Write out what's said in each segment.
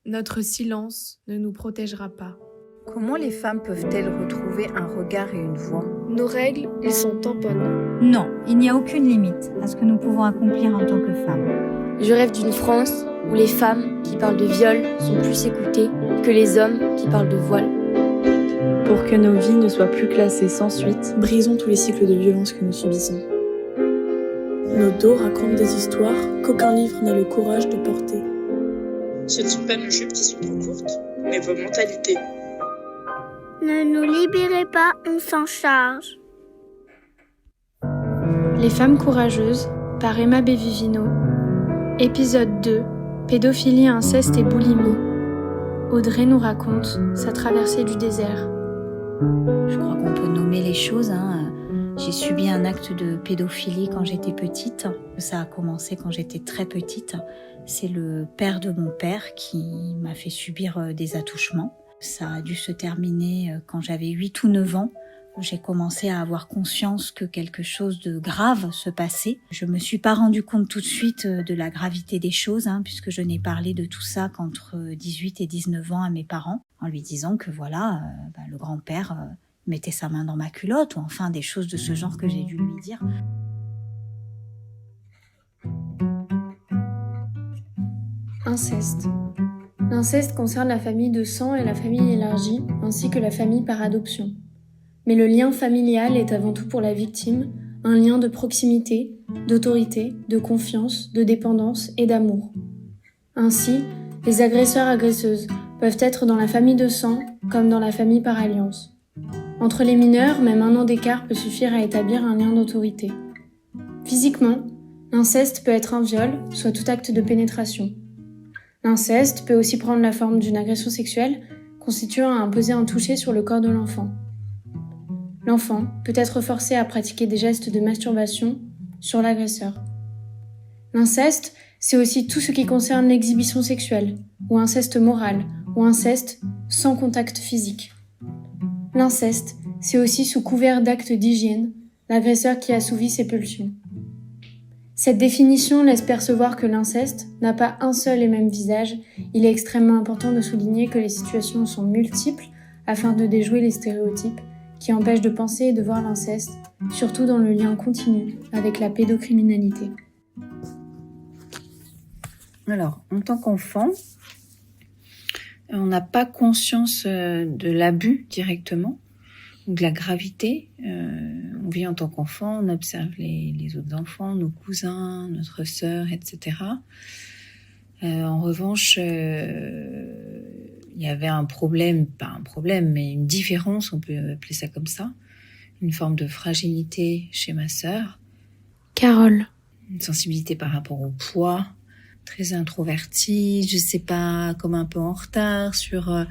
Notre silence ne nous protégera pas. Comment les femmes peuvent-elles retrouver un regard et une voix ? Nos règles, elles sont tamponnes. Non, il n'y a aucune limite à ce que nous pouvons accomplir en tant que femmes. Je rêve d'une France où les femmes qui parlent de viol sont plus écoutées que les hommes qui parlent de voile. Pour que nos vies ne soient plus classées sans suite, brisons tous les cycles de violence que nous subissons. Nos dos racontent des histoires qu'aucun livre n'a le courage de porter. Ce ne sont pas nos jupes qui sont trop courtes, mais vos mentalités. Ne nous libérez pas, on s'en charge. Les femmes courageuses, par Emma Bevivino. Épisode 2, pédophilie, inceste et boulimie. Audrey nous raconte sa traversée du désert. Je crois qu'on peut nommer les choses. J'ai subi un acte de pédophilie quand j'étais petite. Ça a commencé quand j'étais très petite. C'est le père de mon père qui m'a fait subir des attouchements. Ça a dû se terminer quand j'avais 8 ou 9 ans. J'ai commencé à avoir conscience que quelque chose de grave se passait. Je me suis pas rendu compte tout de suite de la gravité des choses, puisque je n'ai parlé de tout ça qu'entre 18 et 19 ans à mes parents, en lui disant que voilà, le grand-père mettait sa main dans ma culotte, ou enfin des choses de ce genre que j'ai dû lui dire. Inceste. L'inceste concerne la famille de sang et la famille élargie, ainsi que la famille par adoption. Mais le lien familial est avant tout pour la victime un lien de proximité, d'autorité, de confiance, de dépendance et d'amour. Ainsi, les agresseurs-agresseuses peuvent être dans la famille de sang comme dans la famille par alliance. Entre les mineurs, même 1 an d'écart peut suffire à établir un lien d'autorité. Physiquement, l'inceste peut être un viol, soit tout acte de pénétration. L'inceste peut aussi prendre la forme d'une agression sexuelle, constituant à imposer un toucher sur le corps de l'enfant. L'enfant peut être forcé à pratiquer des gestes de masturbation sur l'agresseur. L'inceste, c'est aussi tout ce qui concerne l'exhibition sexuelle, ou inceste moral, ou inceste sans contact physique. L'inceste, c'est aussi sous couvert d'actes d'hygiène, l'agresseur qui assouvit ses pulsions. Cette définition laisse percevoir que l'inceste n'a pas un seul et même visage. Il est extrêmement important de souligner que les situations sont multiples afin de déjouer les stéréotypes qui empêchent de penser et de voir l'inceste, surtout dans le lien continu avec la pédocriminalité. Alors, en tant qu'enfant, on n'a pas conscience de l'abus directement, ou de la gravité. On vit en tant qu'enfant, on observe les autres enfants, nos cousins, notre sœur, etc. En revanche, il y avait un problème, pas un problème, mais une différence, on peut appeler ça comme ça, une forme de fragilité chez ma sœur. Carole. Une sensibilité par rapport au poids, très introvertie, je sais pas, comme un peu en retard sur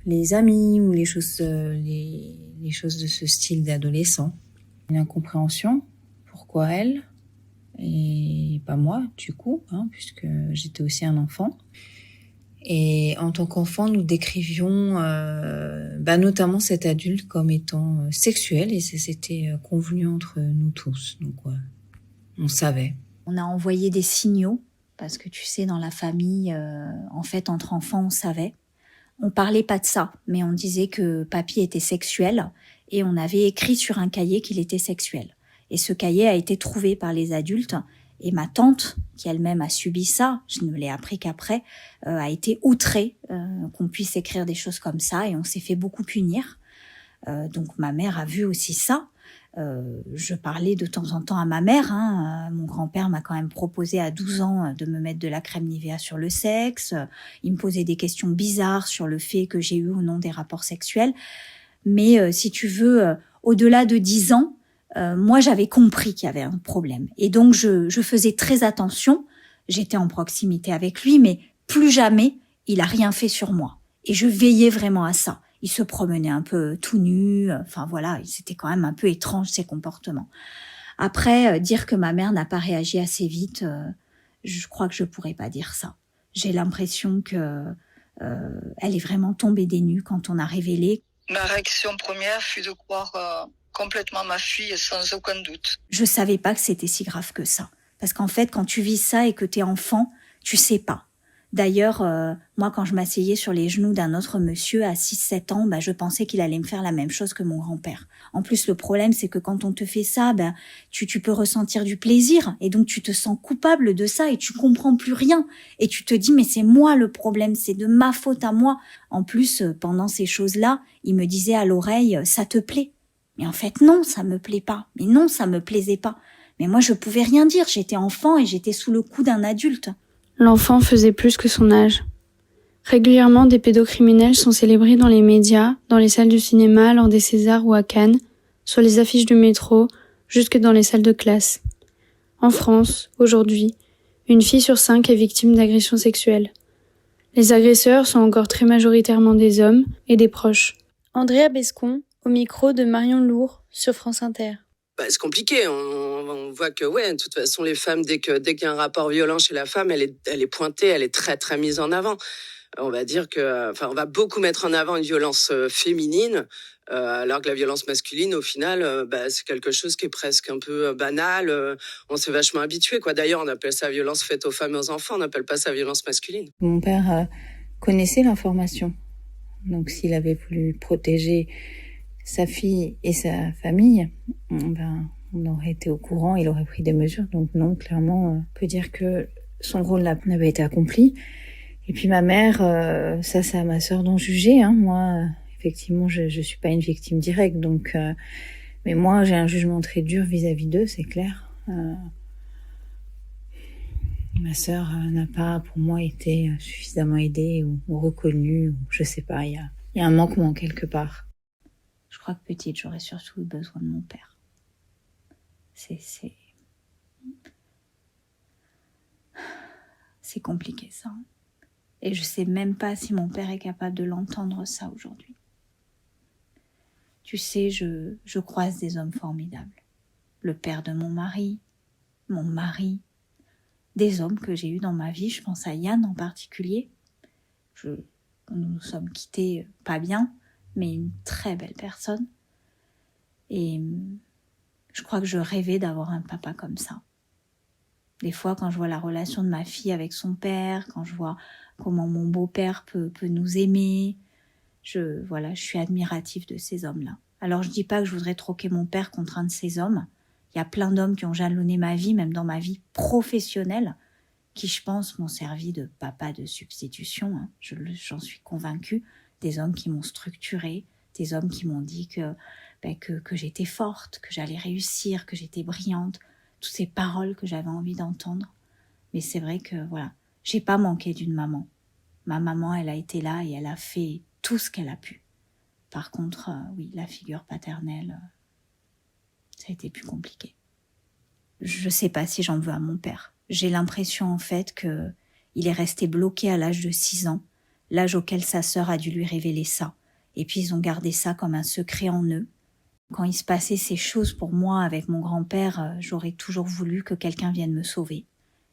les amis ou les choses de ce style d'adolescent. Une incompréhension, pourquoi elle et pas moi du coup, puisque j'étais aussi un enfant. Et en tant qu'enfant, nous décrivions notamment cet adulte comme étant sexuel, et c'était convenu entre nous tous. Donc on savait. On a envoyé des signaux, parce que tu sais, dans la famille, en fait, entre enfants, on savait. On parlait pas de ça, mais on disait que papy était sexuel, et on avait écrit sur un cahier qu'il était sexuel. Et ce cahier a été trouvé par les adultes, et ma tante, qui elle-même a subi ça, je ne l'ai appris qu'après, a été outrée qu'on puisse écrire des choses comme ça, et on s'est fait beaucoup punir. Donc ma mère a vu aussi ça. Je parlais de temps en temps à ma mère. Mon grand-père m'a quand même proposé à 12 ans de me mettre de la crème Nivea sur le sexe. Il me posait des questions bizarres sur le fait que j'ai eu ou non des rapports sexuels. Mais si tu veux, au-delà de 10 ans, moi j'avais compris qu'il y avait un problème. Et donc je faisais très attention. J'étais en proximité avec lui, mais plus jamais il a rien fait sur moi. Et je veillais vraiment à ça. Il se promenait un peu tout nu, enfin voilà, c'était quand même un peu étrange ses comportements. Après, dire que ma mère n'a pas réagi assez vite, je crois que je pourrais pas dire ça. J'ai l'impression que elle est vraiment tombée des nues quand on a révélé. Ma réaction première fut de croire complètement ma fille sans aucun doute. Je savais pas que c'était si grave que ça. Parce qu'en fait, quand tu vis ça et que t'es enfant, tu sais pas. D'ailleurs, moi, quand je m'asseyais sur les genoux d'un autre monsieur à 6-7 ans, je pensais qu'il allait me faire la même chose que mon grand-père. En plus, le problème, c'est que quand on te fait ça, tu peux ressentir du plaisir et donc tu te sens coupable de ça et tu comprends plus rien. Et tu te dis, mais c'est moi le problème, c'est de ma faute à moi. En plus, pendant ces choses-là, il me disait à l'oreille, ça te plaît? Mais en fait, non, ça me plaît pas. Mais non, ça me plaisait pas. Mais moi, je pouvais rien dire. J'étais enfant et j'étais sous le coup d'un adulte. L'enfant faisait plus que son âge. Régulièrement, des pédocriminels sont célébrés dans les médias, dans les salles du cinéma, lors des Césars ou à Cannes, sur les affiches du métro, jusque dans les salles de classe. En France, aujourd'hui, une fille sur 5 est victime d'agressions sexuelles. Les agresseurs sont encore très majoritairement des hommes et des proches. Andrea Bescon, au micro de Marion Lourd, sur France Inter. C'est compliqué. On voit que, de toute façon, les femmes, dès qu'il y a un rapport violent chez la femme, elle est pointée, elle est très, très mise en avant. On va dire on va beaucoup mettre en avant une violence féminine, alors que la violence masculine, au final, c'est quelque chose qui est presque un peu banal. On s'est vachement habitué, quoi. D'ailleurs, on appelle ça violence faite aux femmes et aux enfants, on n'appelle pas ça violence masculine. Mon père connaissait l'information. Donc, s'il avait voulu protéger sa fille et sa famille, on aurait été au courant, il aurait pris des mesures. Donc non, clairement, on peut dire que son rôle n'avait été accompli. Et puis ma mère, ça c'est à ma sœur d'en juger. Moi, effectivement, je suis pas une victime directe. Donc, mais moi, j'ai un jugement très dur vis-à-vis d'eux, c'est clair. Ma sœur n'a pas, pour moi, été suffisamment aidée ou reconnue. Ou je sais pas, il y a un manquement quelque part. Je crois que petite, j'aurais surtout eu besoin de mon père. C'est compliqué, ça. Et je sais même pas si mon père est capable de l'entendre, ça, aujourd'hui. Tu sais, je croise des hommes formidables. Le père de mon mari, des hommes que j'ai eus dans ma vie. Je pense à Yann en particulier. Nous nous sommes quittés pas bien, mais une très belle personne. Et je crois que je rêvais d'avoir un papa comme ça. Des fois, quand je vois la relation de ma fille avec son père, quand je vois comment mon beau-père peut nous aimer, je suis admirative de ces hommes-là. Alors, je dis pas que je voudrais troquer mon père contre un de ces hommes. Il y a plein d'hommes qui ont jalonné ma vie, même dans ma vie professionnelle, qui, je pense, m'ont servi de papa de substitution. J'en suis convaincue. Des hommes qui m'ont structurée, des hommes qui m'ont dit que j'étais forte, que j'allais réussir, que j'étais brillante. Toutes ces paroles que j'avais envie d'entendre. Mais c'est vrai que, j'ai pas manqué d'une maman. Ma maman, elle a été là et elle a fait tout ce qu'elle a pu. Par contre, la figure paternelle, ça a été plus compliqué. Je sais pas si j'en veux à mon père. J'ai l'impression, en fait, qu'il est resté bloqué à l'âge de 6 ans, l'âge auquel sa sœur a dû lui révéler ça. Et puis, ils ont gardé ça comme un secret en eux. Quand il se passait ces choses pour moi avec mon grand-père, j'aurais toujours voulu que quelqu'un vienne me sauver.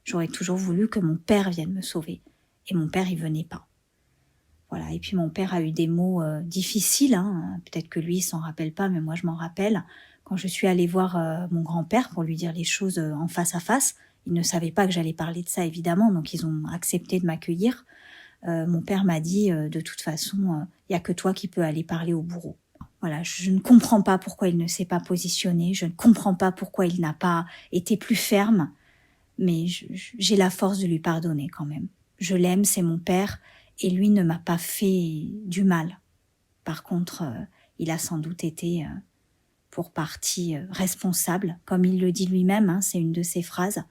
J'aurais toujours voulu que mon père vienne me sauver. Et mon père, il venait pas. Voilà. Et puis mon père a eu des mots difficiles. Peut-être que lui, il s'en rappelle pas, mais moi, je m'en rappelle. Quand je suis allée voir mon grand-père pour lui dire les choses en face à face, il ne savait pas que j'allais parler de ça, évidemment. Donc, ils ont accepté de m'accueillir. Mon père m'a dit, de toute façon, il y a que toi qui peux aller parler au bourreau. Voilà, je ne comprends pas pourquoi il ne s'est pas positionné, je ne comprends pas pourquoi il n'a pas été plus ferme, mais j'ai la force de lui pardonner quand même. Je l'aime, c'est mon père, et lui ne m'a pas fait du mal. Par contre, il a sans doute été, pour partie, responsable, comme il le dit lui-même, c'est une de ses phrases,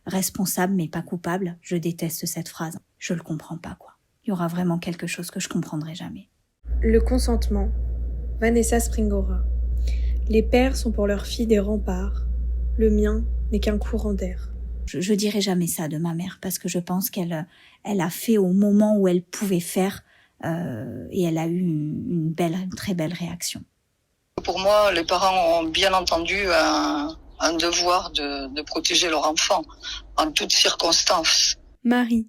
responsable mais pas coupable. Je déteste cette phrase, je le comprends pas, quoi. Il y aura vraiment quelque chose que je comprendrai jamais. Le consentement. Vanessa Springora. Les pères sont pour leurs filles des remparts. Le mien n'est qu'un courant d'air. Je dirai jamais ça de ma mère parce que je pense qu'elle a fait au moment où elle pouvait faire et elle a eu une très belle réaction. Pour moi, les parents ont bien entendu un devoir de protéger leur enfant en toutes circonstances. Marie.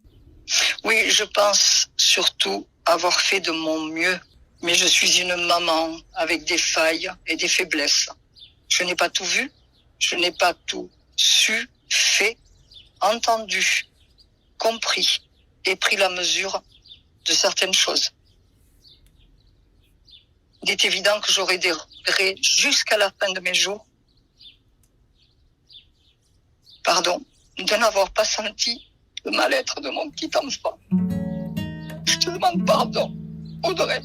Oui, je pense surtout avoir fait de mon mieux. Mais je suis une maman avec des failles et des faiblesses. Je n'ai pas tout vu, je n'ai pas tout su, fait, entendu, compris. et pris la mesure de certaines choses. Il est évident que j'aurai des regrets jusqu'à la fin de mes jours. De n'avoir pas senti le mal-être de mon petit enfant. Je te demande pardon, Audrey.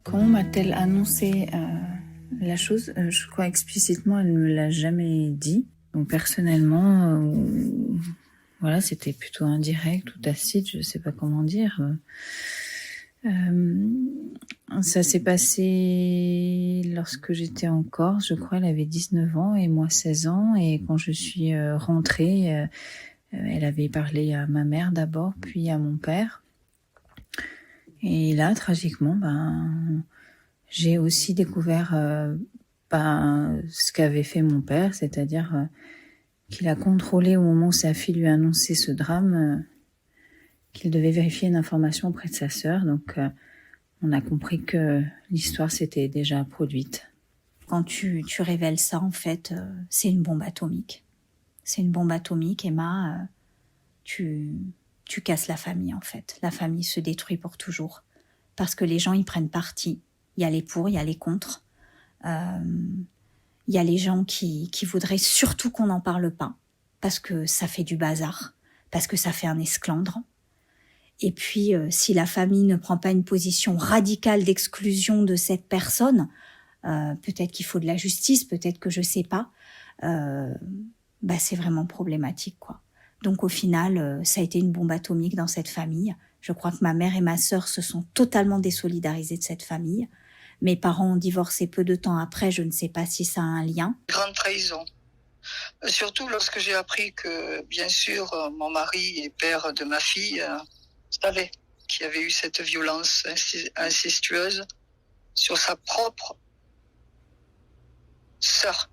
Comment m'a-t-elle annoncé la chose? Je crois explicitement, elle ne me l'a jamais dit. Donc personnellement, voilà, c'était plutôt indirect ou tacite, je sais pas comment dire. Ça s'est passé lorsque j'étais en Corse, je crois, elle avait 19 ans et moi 16 ans. Et quand je suis rentrée, elle avait parlé à ma mère d'abord, puis à mon père. Et là, tragiquement, j'ai aussi découvert ce qu'avait fait mon père, c'est-à-dire qu'il a contrôlé au moment où sa fille lui a annoncé ce drame, qu'il devait vérifier une information auprès de sa sœur. Donc, on a compris que l'histoire s'était déjà produite. Quand tu révèles ça, en fait, c'est une bombe atomique. C'est une bombe atomique, Emma. Tu casses la famille, en fait. La famille se détruit pour toujours. Parce que les gens, ils prennent parti. Il y a les pour, il y a les contre. Il y a les gens qui voudraient surtout qu'on n'en parle pas. Parce que ça fait du bazar. Parce que ça fait un esclandre. Et puis, si la famille ne prend pas une position radicale d'exclusion de cette personne, peut-être qu'il faut de la justice, peut-être que je sais pas, c'est vraiment problématique, quoi. Donc au final, ça a été une bombe atomique dans cette famille. Je crois que ma mère et ma sœur se sont totalement désolidarisées de cette famille. Mes parents ont divorcé peu de temps après, je ne sais pas si ça a un lien. Grande trahison. Surtout lorsque j'ai appris que, bien sûr, mon mari et père de ma fille savait qu'il y avait eu cette violence incestueuse sur sa propre sœur.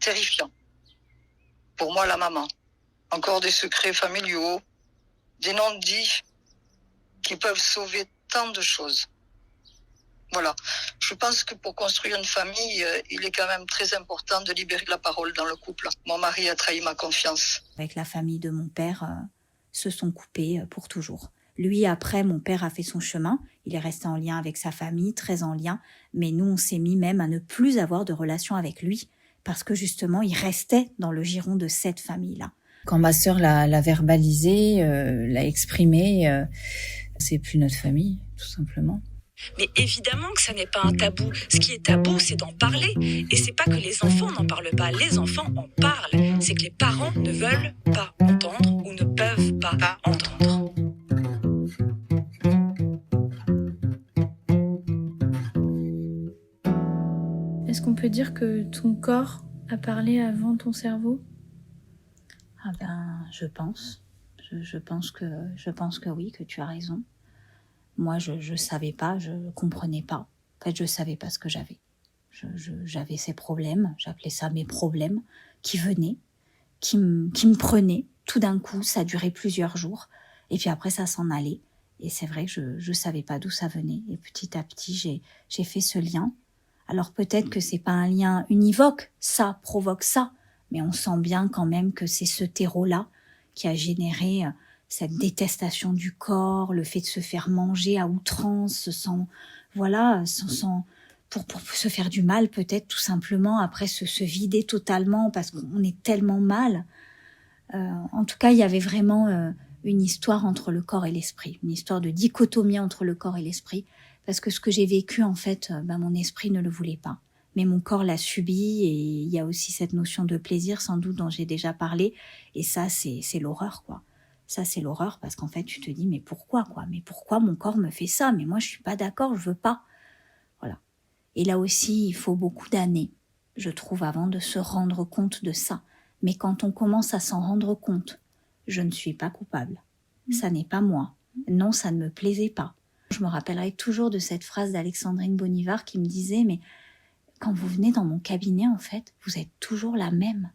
Terrifiant. Pour moi, la maman. Encore des secrets familiaux, des non-dits qui peuvent sauver tant de choses. Voilà. Je pense que pour construire une famille, il est quand même très important de libérer la parole dans le couple. Mon mari a trahi ma confiance. Avec la famille de mon père, se sont coupés pour toujours. Lui, après, mon père a fait son chemin. Il est resté en lien avec sa famille, très en lien. Mais nous, on s'est mis même à ne plus avoir de relation avec lui. Parce que justement, il restait dans le giron de cette famille-là. Quand ma sœur l'a verbalisé, l'a exprimé, c'est plus notre famille, tout simplement. Mais évidemment que ça n'est pas un tabou. Ce qui est tabou, c'est d'en parler. Et c'est pas que les enfants n'en parlent pas. Les enfants en parlent. C'est que les parents ne veulent pas entendre ou ne peuvent pas entendre. Est-ce qu'on peut dire que ton corps a parlé avant ton cerveau ? Je pense. Je pense que oui, que tu as raison. Moi, je savais pas, je comprenais pas. En fait, je savais pas ce que j'avais. J'avais ces problèmes, j'appelais ça mes problèmes, qui venaient, qui me prenaient. Tout d'un coup, ça durait plusieurs jours. Et puis après, ça s'en allait. Et c'est vrai que je savais pas d'où ça venait. Et petit à petit, j'ai fait ce lien. Alors peut-être que c'est pas un lien univoque, ça provoque ça. Mais on sent bien quand même que c'est ce terreau-là qui a généré cette détestation du corps, le fait de se faire manger à outrance, pour se faire du mal peut-être tout simplement, après se vider totalement parce qu'on est tellement mal. En tout cas, il y avait vraiment une histoire entre le corps et l'esprit, une histoire de dichotomie entre le corps et l'esprit, parce que ce que j'ai vécu, en fait, mon esprit ne le voulait pas. Mais mon corps l'a subi, et il y a aussi cette notion de plaisir, sans doute, dont j'ai déjà parlé, et ça, c'est l'horreur, quoi. Ça, c'est l'horreur, parce qu'en fait, tu te dis, mais pourquoi, quoi? Mais pourquoi mon corps me fait ça? Mais moi, je suis pas d'accord, je veux pas. Voilà. Et là aussi, il faut beaucoup d'années, je trouve, avant de se rendre compte de ça. Mais quand on commence à s'en rendre compte, je ne suis pas coupable. Ça n'est pas moi. Non, ça ne me plaisait pas. Je me rappellerai toujours de cette phrase d'Alexandrine Bonivar qui me disait, mais quand vous venez dans mon cabinet, en fait, vous êtes toujours la même.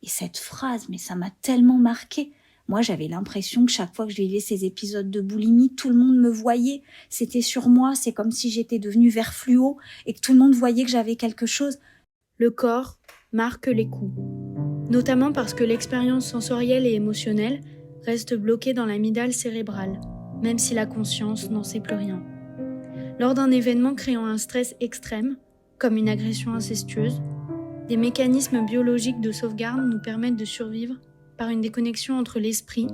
Et cette phrase, mais ça m'a tellement marquée. Moi, j'avais l'impression que chaque fois que je vivais ces épisodes de boulimie, tout le monde me voyait. C'était sur moi, c'est comme si j'étais devenue vert fluo et que tout le monde voyait que j'avais quelque chose. Le corps marque les coups, notamment parce que l'expérience sensorielle et émotionnelle reste bloquée dans l'amygdale cérébrale, même si la conscience n'en sait plus rien. Lors d'un événement créant un stress extrême, comme une agression incestueuse, des mécanismes biologiques de sauvegarde nous permettent de survivre par une déconnexion entre l'esprit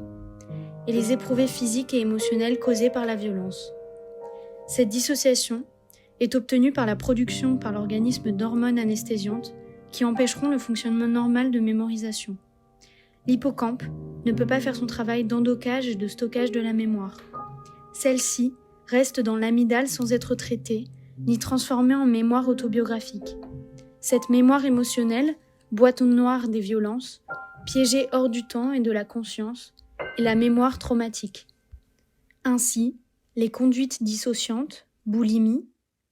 et les éprouvés physiques et émotionnelles causées par la violence. Cette dissociation est obtenue par la production par l'organisme d'hormones anesthésiantes qui empêcheront le fonctionnement normal de mémorisation. L'hippocampe ne peut pas faire son travail d'endocage et de stockage de la mémoire. Celle-ci reste dans l'amygdale sans être traitée, ni transformée en mémoire autobiographique. Cette mémoire émotionnelle, boîte noire des violences, piégée hors du temps et de la conscience, est la mémoire traumatique. Ainsi, les conduites dissociantes, boulimie,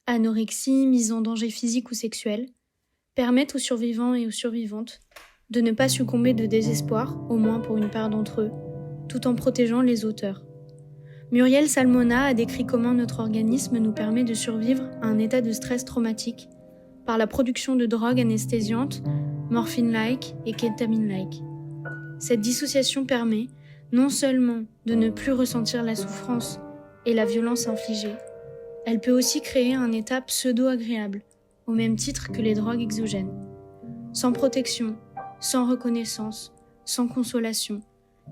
anorexie, mise en danger physique ou sexuel, permettent aux survivants et aux survivantes de ne pas succomber de désespoir, au moins pour une part d'entre eux, tout en protégeant les auteurs. Muriel Salmona a décrit comment notre organisme nous permet de survivre à un état de stress traumatique par la production de drogues anesthésiantes, morphine-like et kétamine-like. Cette dissociation permet non seulement de ne plus ressentir la souffrance et la violence infligée, elle peut aussi créer un état pseudo-agréable, au même titre que les drogues exogènes. Sans protection, sans reconnaissance, sans consolation,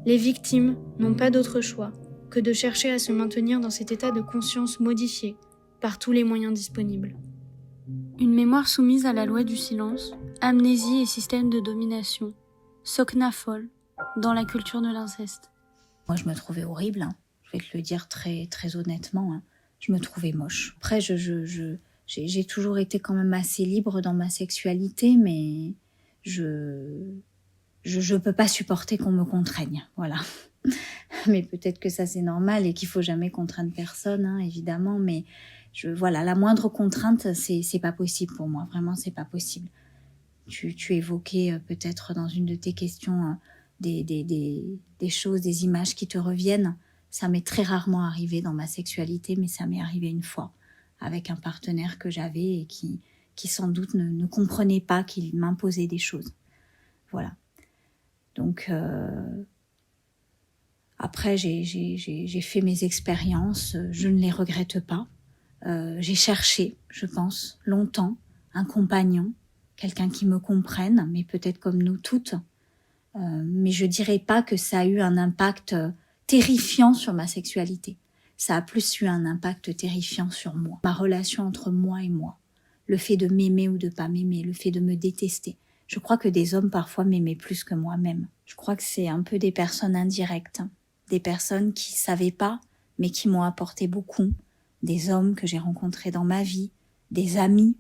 les victimes n'ont pas d'autre choix que de chercher à se maintenir dans cet état de conscience modifié par tous les moyens disponibles. Une mémoire soumise à la loi du silence, amnésie et système de domination, Soknafol, dans la culture de l'inceste. Moi, je me trouvais horrible, hein. Je vais te le dire très, très honnêtement, hein. Je me trouvais moche. Après, j'ai toujours été quand même assez libre dans ma sexualité, mais je peux pas supporter qu'on me contraigne, voilà. Mais peut-être que ça c'est normal et qu'il faut jamais contraindre personne, hein, évidemment, mais voilà, la moindre contrainte, c'est pas possible pour moi, vraiment c'est pas possible. Tu évoquais peut-être dans une de tes questions des choses, des images qui te reviennent. Ça m'est très rarement arrivé dans ma sexualité, mais ça m'est arrivé une fois avec un partenaire que j'avais et qui sans doute ne comprenait pas qu'il m'imposait des choses. Voilà. Donc après j'ai fait mes expériences, je ne les regrette pas. J'ai cherché, je pense, longtemps, un compagnon, quelqu'un qui me comprenne, mais peut-être comme nous toutes. Mais je dirais pas que ça a eu un impact terrifiant sur ma sexualité. Ça a plus eu un impact terrifiant sur moi. Ma relation entre moi et moi. Le fait de m'aimer ou de pas m'aimer, le fait de me détester. Je crois que des hommes parfois m'aimaient plus que moi-même. Je crois que c'est un peu des personnes indirectes. Des personnes qui savaient pas, mais qui m'ont apporté beaucoup. Des hommes que j'ai rencontrés dans ma vie. Des amis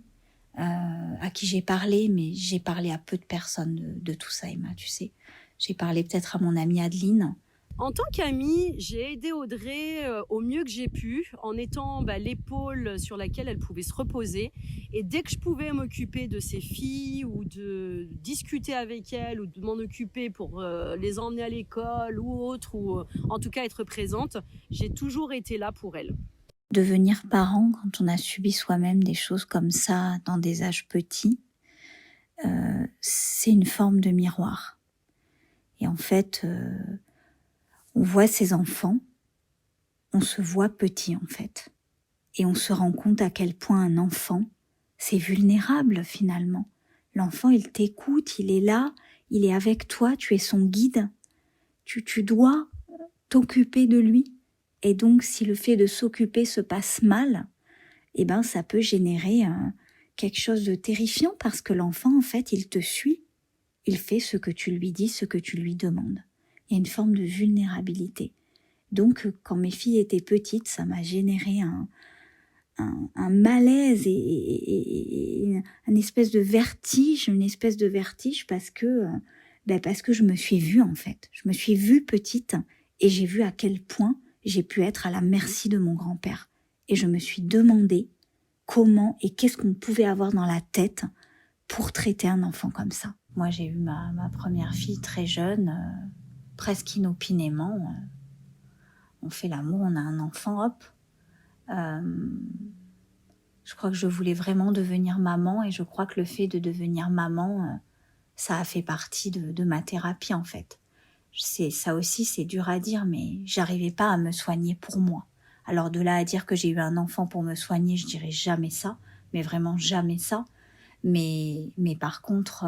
à qui j'ai parlé, mais j'ai parlé à peu de personnes de tout ça, Emma, tu sais. J'ai parlé peut-être à mon amie Adeline. En tant qu'amie, j'ai aidé Audrey au mieux que j'ai pu, en étant l'épaule sur laquelle elle pouvait se reposer. Et dès que je pouvais m'occuper de ses filles, ou de discuter avec elles, ou de m'en occuper pour les emmener à l'école ou autre, ou en tout cas être présente, j'ai toujours été là pour elles. Devenir parent, quand on a subi soi-même des choses comme ça dans des âges petits, c'est une forme de miroir. Et en fait, on voit ses enfants, on se voit petit en fait. Et on se rend compte à quel point un enfant, c'est vulnérable finalement. L'enfant, il t'écoute, il est là, il est avec toi, tu es son guide. Tu dois t'occuper de lui. Et donc, si le fait de s'occuper se passe mal, eh ben, ça peut générer quelque chose de terrifiant parce que l'enfant, en fait, il te suit. Il fait ce que tu lui dis, ce que tu lui demandes. Il y a une forme de vulnérabilité. Donc, quand mes filles étaient petites, ça m'a généré un malaise et une espèce de vertige, parce que je me suis vue, en fait. Je me suis vue petite et j'ai vu à quel point j'ai pu être à la merci de mon grand-père. Et je me suis demandé comment et qu'est-ce qu'on pouvait avoir dans la tête pour traiter un enfant comme ça. Moi, j'ai eu ma première fille très jeune, presque inopinément. On fait l'amour, on a un enfant, hop. Je crois que je voulais vraiment devenir maman et je crois que le fait de devenir maman, ça a fait partie de ma thérapie en fait. Ça aussi, c'est dur à dire, mais j'arrivais pas à me soigner pour moi. Alors de là à dire que j'ai eu un enfant pour me soigner, je dirais jamais ça, mais vraiment jamais ça. Mais par contre,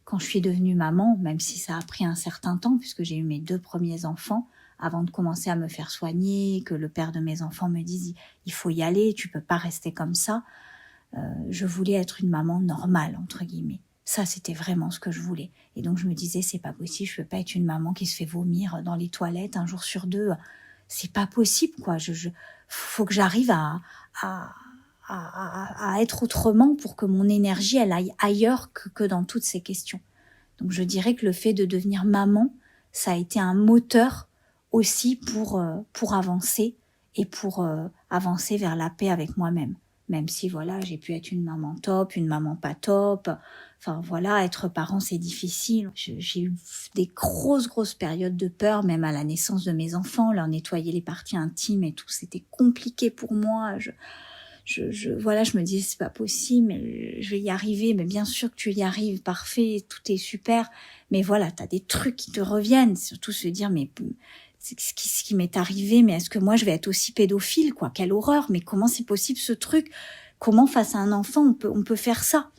quand je suis devenue maman, même si ça a pris un certain temps, puisque j'ai eu mes 2 premiers enfants, avant de commencer à me faire soigner, que le père de mes enfants me dise « il faut y aller, tu peux pas rester comme ça », je voulais être une maman normale, entre guillemets. Ça, c'était vraiment ce que je voulais. Et donc, je me disais, c'est pas possible, je peux pas être une maman qui se fait vomir dans les toilettes un jour sur 2. C'est pas possible, quoi. Faut que j'arrive à être autrement pour que mon énergie, elle aille ailleurs que dans toutes ces questions. Donc, je dirais que le fait de devenir maman, ça a été un moteur aussi pour avancer et pour avancer vers la paix avec moi-même. Même si, voilà, j'ai pu être une maman top, une maman pas top. Enfin, voilà, être parent, c'est difficile. J'ai eu des grosses périodes de peur, même à la naissance de mes enfants, leur nettoyer les parties intimes et tout, c'était compliqué pour moi. Voilà, je me disais, c'est pas possible, mais je vais y arriver. Mais bien sûr que tu y arrives, parfait, tout est super. Mais voilà, t'as des trucs qui te reviennent. Surtout se dire, mais c'est ce qui m'est arrivé, mais est-ce que moi je vais être aussi pédophile, quoi? Quelle horreur, mais comment c'est possible ce truc? Comment face à un enfant on peut faire ça?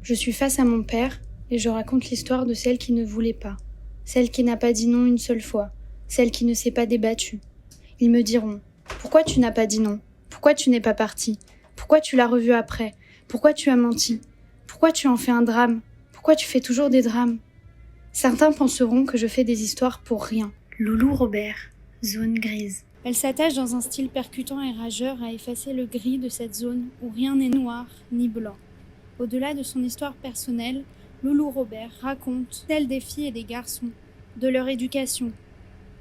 Je suis face à mon père et je raconte l'histoire de celle qui ne voulait pas, celle qui n'a pas dit non une seule fois, celle qui ne s'est pas débattue. Ils me diront « Pourquoi tu n'as pas dit non? Pourquoi tu n'es pas parti? Pourquoi tu l'as revu après? Pourquoi tu as menti? Pourquoi tu en fais un drame? Pourquoi tu fais toujours des drames ?» Certains penseront que je fais des histoires pour rien. Loulou Robert, zone grise. Elle s'attache dans un style percutant et rageur à effacer le gris de cette zone où rien n'est noir ni blanc. Au-delà de son histoire personnelle, Loulou Robert raconte celle des filles et des garçons, de leur éducation,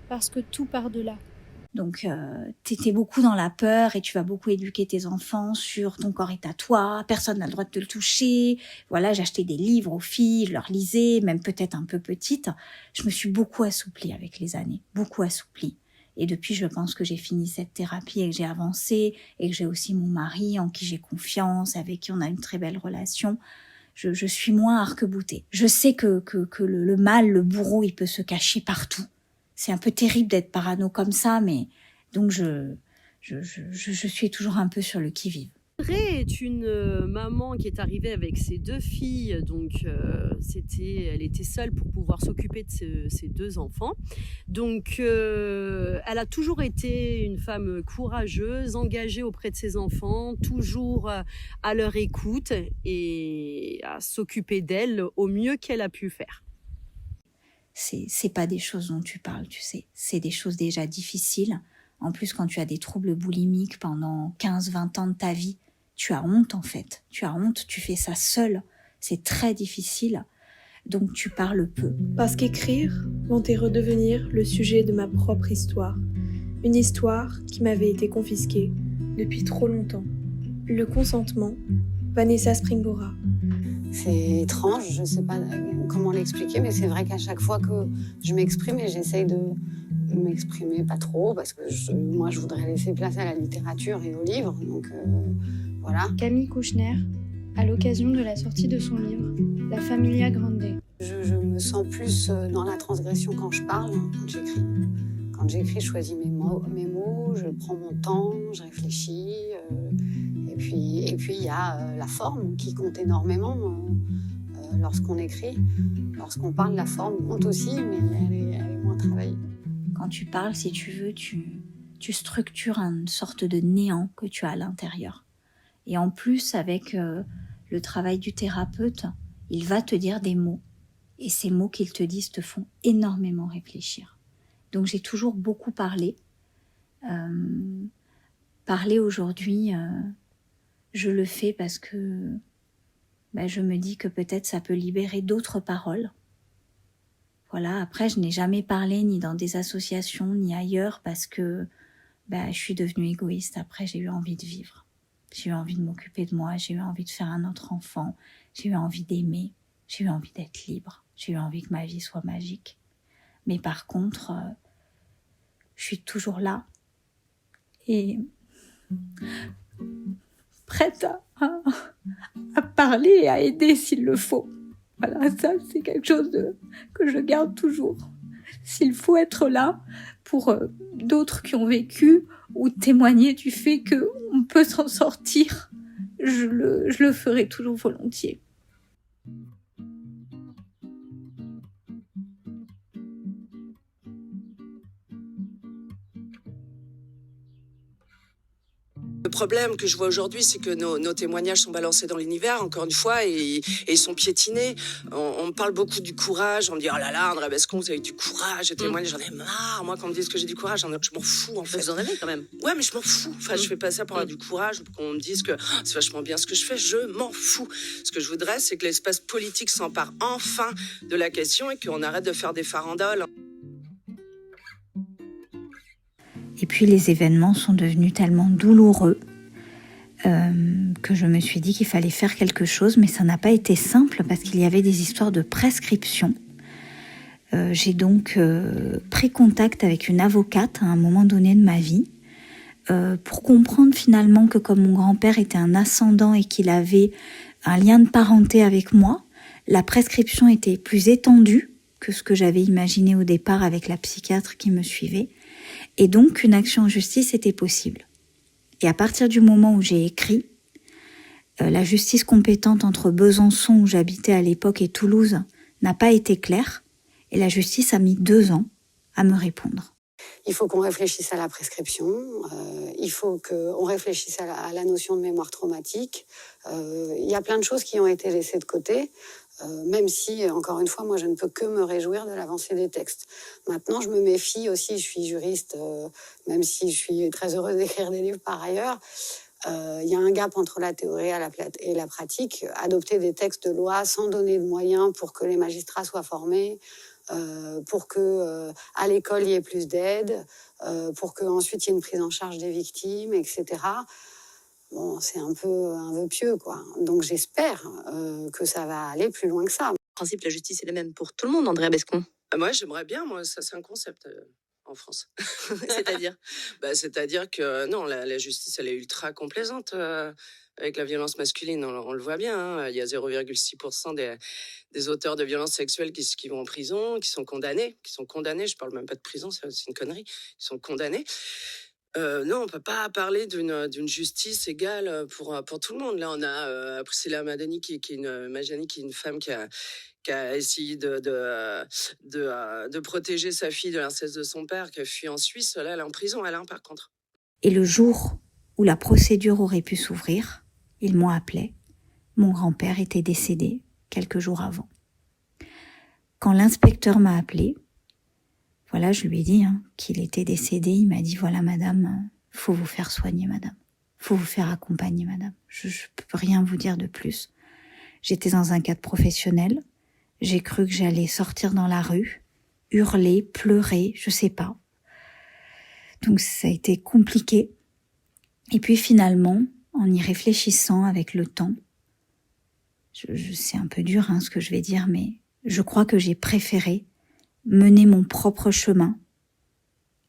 parce que tout part de là. Donc, t'étais beaucoup dans la peur et tu vas beaucoup éduquer tes enfants sur ton corps est à toi, personne n'a le droit de te le toucher. Voilà, j'achetais des livres aux filles, je leur lisais, même peut-être un peu petite. Je me suis beaucoup assouplie avec les années, beaucoup assouplie. Et depuis, je pense que j'ai fini cette thérapie et que j'ai avancé et que j'ai aussi mon mari en qui j'ai confiance, avec qui on a une très belle relation. Je suis moins arc-boutée. Je sais que le mal, le bourreau, il peut se cacher partout. C'est un peu terrible d'être parano comme ça, mais donc je suis toujours un peu sur le qui-vive. Audrey est une maman qui est arrivée avec ses 2 filles, donc elle était seule pour pouvoir s'occuper de ses 2 enfants. Donc elle a toujours été une femme courageuse, engagée auprès de ses enfants, toujours à leur écoute et à s'occuper d'elles au mieux qu'elle a pu faire. C'est pas des choses dont tu parles, tu sais. C'est des choses déjà difficiles. En plus, quand tu as des troubles boulimiques pendant 15-20 ans de ta vie, tu as honte en fait. Tu as honte, tu fais ça seule. C'est très difficile. Donc tu parles peu. Parce qu'écrire ventait redevenir le sujet de ma propre histoire. Une histoire qui m'avait été confisquée depuis trop longtemps. Le consentement, Vanessa Springora. C'est étrange, je ne sais pas comment l'expliquer, mais c'est vrai qu'à chaque fois que je m'exprime, et j'essaye de m'exprimer pas trop, parce que moi je voudrais laisser place à la littérature et aux livres, donc voilà. Camille Kouchner, à l'occasion de la sortie de son livre « La Familia Grande ». Je me sens plus dans la transgression quand je parle, quand j'écris. Quand j'écris, je choisis mes mots, je prends mon temps, je réfléchis. Et puis il y a la forme qui compte énormément lorsqu'on écrit. Lorsqu'on parle, la forme compte aussi, mais elle est moins travaillée. Quand tu parles, si tu veux, tu structures une sorte de néant que tu as à l'intérieur. Et en plus, avec le travail du thérapeute, il va te dire des mots. Et ces mots qu'ils te disent te font énormément réfléchir. Donc j'ai toujours beaucoup parlé. Parler aujourd'hui, je le fais parce que je me dis que peut-être ça peut libérer d'autres paroles. Voilà, après je n'ai jamais parlé ni dans des associations ni ailleurs parce que je suis devenue égoïste. Après j'ai eu envie de vivre. J'ai eu envie de m'occuper de moi, j'ai eu envie de faire un autre enfant, j'ai eu envie d'aimer, j'ai eu envie d'être libre, j'ai eu envie que ma vie soit magique. Mais par contre, je suis toujours là et prête à parler et à aider s'il le faut. Voilà, ça c'est quelque chose que je garde toujours. S'il faut être là pour d'autres qui ont vécu ou témoigner du fait qu'on peut s'en sortir, je le ferai toujours volontiers. Le problème que je vois aujourd'hui, c'est que nos témoignages sont balancés dans l'univers, encore une fois, et ils sont piétinés. On me parle beaucoup du courage. On me dit, oh là là, André Bescon, vous avez du courage. Et témoigner, j'en ai marre. Moi, quand on me dit que j'ai du courage, je m'en fous, en fait. Vous en avez quand même. Ouais, mais je m'en fous. Enfin, je fais pas ça pour avoir du courage, pour qu'on me dise que c'est vachement bien ce que je fais. Je m'en fous. Ce que je voudrais, c'est que l'espace politique s'empare enfin de la question et qu'on arrête de faire des farandoles. Et puis les événements sont devenus tellement douloureux que je me suis dit qu'il fallait faire quelque chose, mais ça n'a pas été simple parce qu'il y avait des histoires de prescription. J'ai donc pris contact avec une avocate à un moment donné de ma vie pour comprendre finalement que comme mon grand-père était un ascendant et qu'il avait un lien de parenté avec moi, la prescription était plus étendue que ce que j'avais imaginé au départ avec la psychiatre qui me suivait. Et donc, une action en justice était possible. Et à partir du moment où j'ai écrit, la justice compétente entre Besançon, où j'habitais à l'époque, et Toulouse n'a pas été claire. Et la justice a mis 2 ans à me répondre. Il faut qu'on réfléchisse à la prescription, il faut qu'on réfléchisse à la notion de mémoire traumatique. Il y a plein de choses qui ont été laissées de côté. Même si, encore une fois, moi, je ne peux que me réjouir de l'avancée des textes. Maintenant, je me méfie aussi, je suis juriste, même si je suis très heureuse d'écrire des livres par ailleurs. Il y a un gap entre la théorie et la pratique. Adopter des textes de loi sans donner de moyens pour que les magistrats soient formés, pour que à l'école, il y ait plus d'aide, pour qu'ensuite, il y ait une prise en charge des victimes, etc. Bon, c'est un peu pieux, quoi. Donc j'espère que ça va aller plus loin que ça. En principe, la justice est la même pour tout le monde, André Bescon. Moi, j'aimerais bien, ça c'est un concept en France. C'est-à-dire C'est-à-dire que non, la justice, elle est ultra complaisante avec la violence masculine. On le voit bien, hein. Il y a 0,6% des auteurs de violences sexuelles qui vont en prison, qui sont condamnés. Je parle même pas de prison, c'est une connerie. Qui sont condamnés. Non, on peut pas parler d'une justice égale pour tout le monde. Là, on a Priscilla Majani qui est une femme qui a essayé de protéger sa fille de l'inceste de son père, qui a fui en Suisse. Là, elle est en prison, elle, par contre. Et le jour où la procédure aurait pu s'ouvrir, ils m'ont appelé. Mon grand-père était décédé quelques jours avant. Quand l'inspecteur m'a appelé, voilà, je lui ai dit qu'il était décédé. Il m'a dit, voilà, madame, faut vous faire soigner, madame. Faut vous faire accompagner, madame. Je peux rien vous dire de plus. J'étais dans un cadre professionnel. J'ai cru que j'allais sortir dans la rue, hurler, pleurer, je sais pas. Donc ça a été compliqué. Et puis finalement, en y réfléchissant avec le temps, c'est un peu dur ce que je vais dire, mais je crois que j'ai préféré mener mon propre chemin,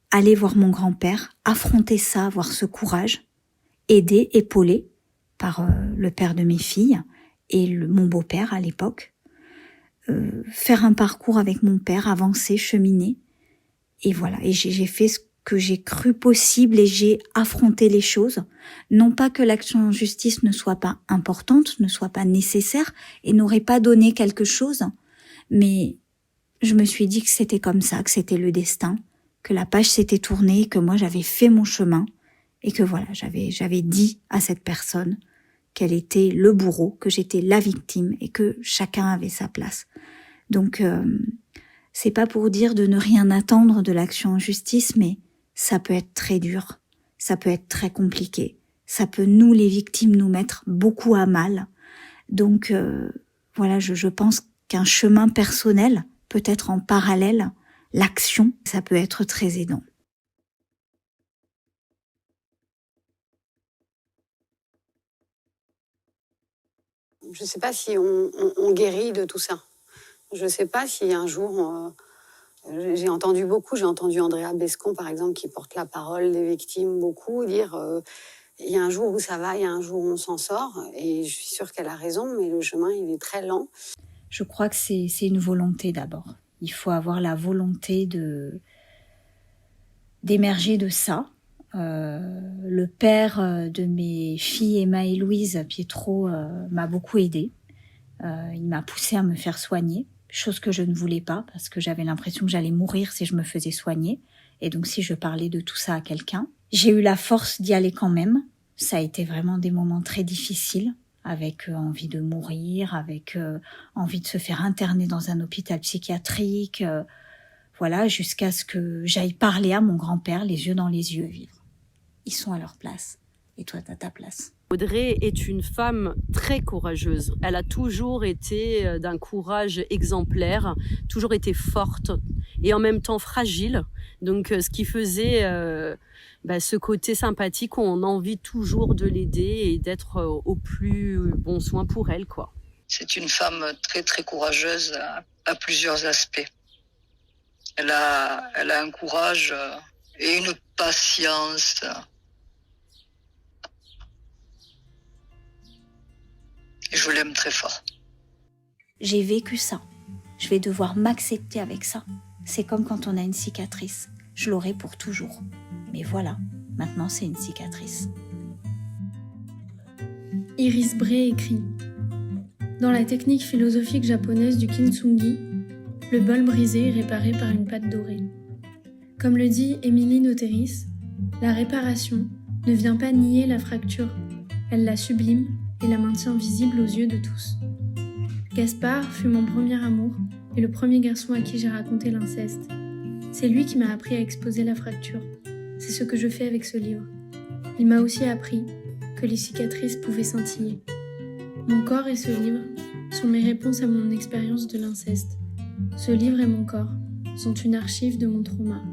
aller voir mon grand-père, affronter ça, avoir ce courage, aider, épauler par le père de mes filles et mon beau-père à l'époque, faire un parcours avec mon père, avancer, cheminer, et voilà. Et j'ai fait ce que j'ai cru possible et j'ai affronté les choses. Non pas que l'action en justice ne soit pas importante, ne soit pas nécessaire et n'aurait pas donné quelque chose, mais je me suis dit que c'était comme ça, que c'était le destin, que la page s'était tournée, que moi j'avais fait mon chemin et que voilà, j'avais dit à cette personne qu'elle était le bourreau, que j'étais la victime et que chacun avait sa place. Donc c'est pas pour dire de ne rien attendre de l'action en justice, mais ça peut être très dur, ça peut être très compliqué, ça peut nous les victimes nous mettre beaucoup à mal. Donc voilà, je pense qu'un chemin personnel, peut-être en parallèle, l'action, ça peut être très aidant. je sais pas si on guérit de tout ça. Je sais pas si un jour... j'ai entendu Andrea Bescon, par exemple, qui porte la parole des victimes beaucoup, dire il y a un jour où ça va, il y a un jour où on s'en sort. Et je suis sûre qu'elle a raison, mais le chemin, il est très lent. Je crois que c'est une volonté d'abord. Il faut avoir la volonté d'émerger de ça. Le père de mes filles, Emma et Louise, Pietro, m'a beaucoup aidée. Il m'a poussée à me faire soigner, chose que je ne voulais pas parce que j'avais l'impression que j'allais mourir si je me faisais soigner. Et donc si je parlais de tout ça à quelqu'un. J'ai eu la force d'y aller quand même. Ça a été vraiment des moments très difficiles, avec envie de mourir, avec envie de se faire interner dans un hôpital psychiatrique. Voilà, jusqu'à ce que j'aille parler à mon grand-père, les yeux dans les yeux, vivre. Ils sont à leur place, et toi, t'as ta place. Audrey est une femme très courageuse. Elle a toujours été d'un courage exemplaire, toujours été forte et en même temps fragile. Donc, ce qui faisait ce côté sympathique où on a envie toujours de l'aider et d'être au plus bon soin pour elle, quoi. C'est une femme très très courageuse à plusieurs aspects. Elle a un courage et une patience. Et je l'aime très fort. J'ai vécu ça. Je vais devoir m'accepter avec ça. C'est comme quand on a une cicatrice. Je l'aurai pour toujours. Mais voilà, maintenant c'est une cicatrice. Iris Bray écrit: dans la technique philosophique japonaise du kintsugi, le bol brisé est réparé par une pâte dorée. Comme le dit Émilie Noteris, la réparation ne vient pas nier la fracture, elle la sublime et la maintient visible aux yeux de tous. Gaspard fut mon premier amour et le premier garçon à qui j'ai raconté l'inceste. C'est lui qui m'a appris à exposer la fracture. C'est ce que je fais avec ce livre. Il m'a aussi appris que les cicatrices pouvaient scintiller. Mon corps et ce livre sont mes réponses à mon expérience de l'inceste. Ce livre et mon corps sont une archive de mon trauma.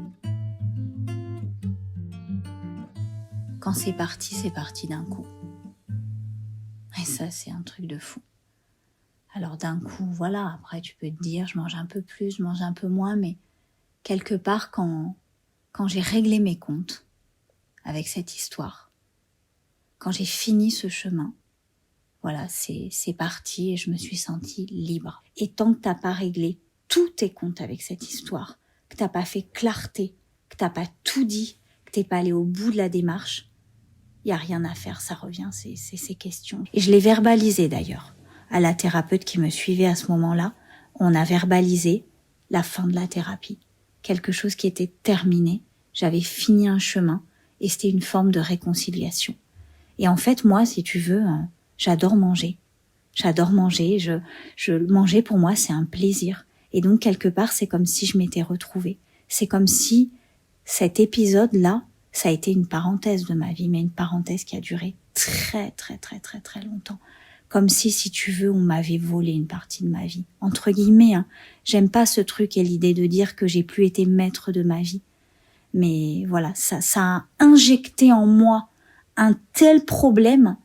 Quand c'est parti d'un coup. Et ça, c'est un truc de fou. Alors d'un coup, voilà, après tu peux te dire, je mange un peu plus, je mange un peu moins, mais quelque part, quand j'ai réglé mes comptes avec cette histoire, quand j'ai fini ce chemin, voilà, c'est parti et je me suis sentie libre. Et tant que t'as pas réglé tous tes comptes avec cette histoire, que t'as pas fait clarté, que t'as pas tout dit, que t'es pas allé au bout de la démarche, il y a rien à faire, ça revient, c'est ces questions. Et je l'ai verbalisé d'ailleurs. À la thérapeute qui me suivait à ce moment-là, on a verbalisé la fin de la thérapie. Quelque chose qui était terminé, j'avais fini un chemin et c'était une forme de réconciliation. Et en fait, moi, si tu veux, j'adore manger. Manger pour moi, c'est un plaisir. Et donc, quelque part, c'est comme si je m'étais retrouvée. C'est comme si cet épisode-là, ça a été une parenthèse de ma vie, mais une parenthèse qui a duré très, très, très, très, très longtemps. Comme si tu veux, on m'avait volé une partie de ma vie. Entre guillemets, j'aime pas ce truc et l'idée de dire que j'ai plus été maître de ma vie. Mais voilà, ça a injecté en moi un tel problème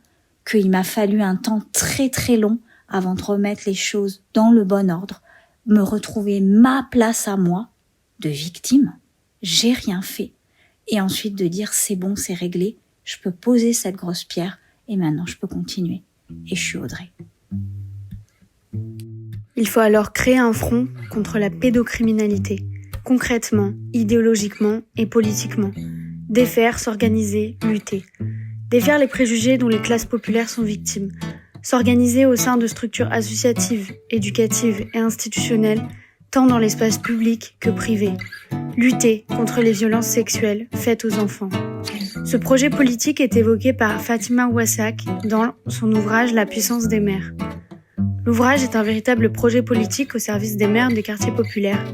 qu'il m'a fallu un temps très, très long avant de remettre les choses dans le bon ordre, me retrouver ma place à moi de victime. J'ai rien fait. Et ensuite de dire c'est bon, c'est réglé, je peux poser cette grosse pierre et maintenant je peux continuer. Et je suis Audrey. Il faut alors créer un front contre la pédocriminalité, concrètement, idéologiquement et politiquement. Défaire, s'organiser, lutter. Défaire les préjugés dont les classes populaires sont victimes. S'organiser au sein de structures associatives, éducatives et institutionnelles, tant dans l'espace public que privé. Lutter contre les violences sexuelles faites aux enfants. Ce projet politique est évoqué par Fatima Ouassak dans son ouvrage La puissance des mères. L'ouvrage est un véritable projet politique au service des mères des quartiers populaires,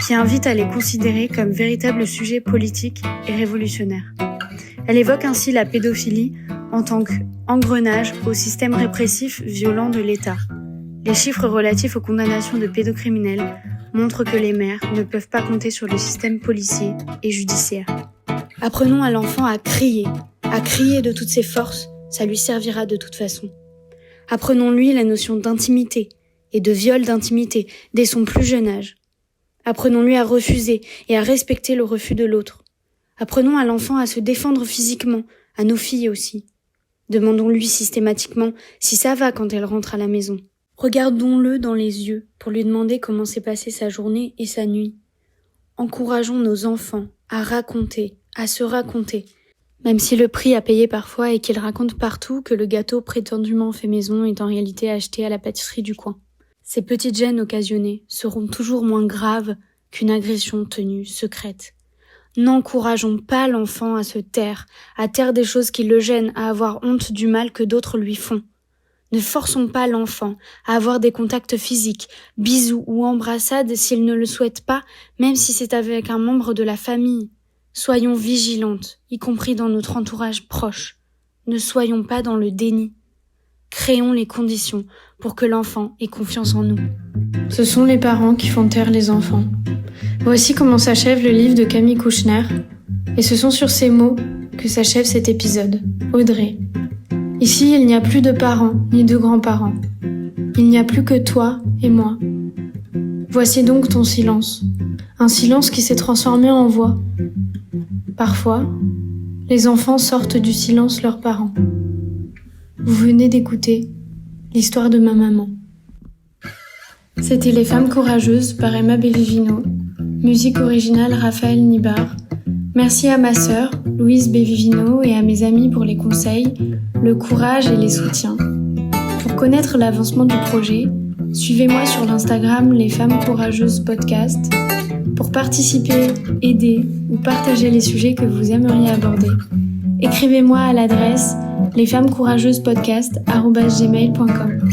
qui invite à les considérer comme véritables sujets politiques et révolutionnaires. Elle évoque ainsi la pédophilie en tant qu'engrenage au système répressif violent de l'État. Les chiffres relatifs aux condamnations de pédocriminels montrent que les mères ne peuvent pas compter sur le système policier et judiciaire. Apprenons à l'enfant à crier de toutes ses forces, ça lui servira de toute façon. Apprenons-lui la notion d'intimité et de viol d'intimité dès son plus jeune âge. Apprenons-lui à refuser et à respecter le refus de l'autre. Apprenons à l'enfant à se défendre physiquement, à nos filles aussi. Demandons-lui systématiquement si ça va quand elle rentre à la maison. Regardons-le dans les yeux pour lui demander comment s'est passée sa journée et sa nuit. Encourageons nos enfants à raconter, à se raconter, même si le prix à payer parfois est qu'ils racontent partout que le gâteau prétendument fait maison est en réalité acheté à la pâtisserie du coin. Ces petites gênes occasionnées seront toujours moins graves qu'une agression tenue secrète. N'encourageons pas l'enfant à se taire, à taire des choses qui le gênent, à avoir honte du mal que d'autres lui font. Ne forçons pas l'enfant à avoir des contacts physiques, bisous ou embrassades s'il ne le souhaite pas, même si c'est avec un membre de la famille. Soyons vigilantes, y compris dans notre entourage proche. Ne soyons pas dans le déni. Créons les conditions pour que l'enfant ait confiance en nous. Ce sont les parents qui font taire les enfants. Voici comment s'achève le livre de Camille Kouchner. Et ce sont sur ces mots que s'achève cet épisode. Audrey. Ici, il n'y a plus de parents ni de grands-parents. Il n'y a plus que toi et moi. Voici donc ton silence. Un silence qui s'est transformé en voix. Parfois, les enfants sortent du silence leurs parents. Vous venez d'écouter l'histoire de ma maman. C'était Les Femmes Courageuses par Emma Bevivino. Musique originale Raphaël Nibar. Merci à ma sœur, Louise Bevivino, et à mes amis pour les conseils, le courage et les soutiens. Pour connaître l'avancement du projet, suivez-moi sur l'Instagram Les Femmes Courageuses Podcast. Pour participer, aider ou partager les sujets que vous aimeriez aborder, écrivez-moi à l'adresse lesfemmescourageusespodcast@gmail.com.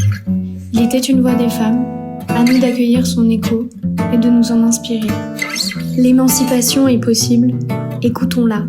Il était une voix des femmes, à nous d'accueillir son écho et de nous en inspirer. L'émancipation est possible, écoutons-la.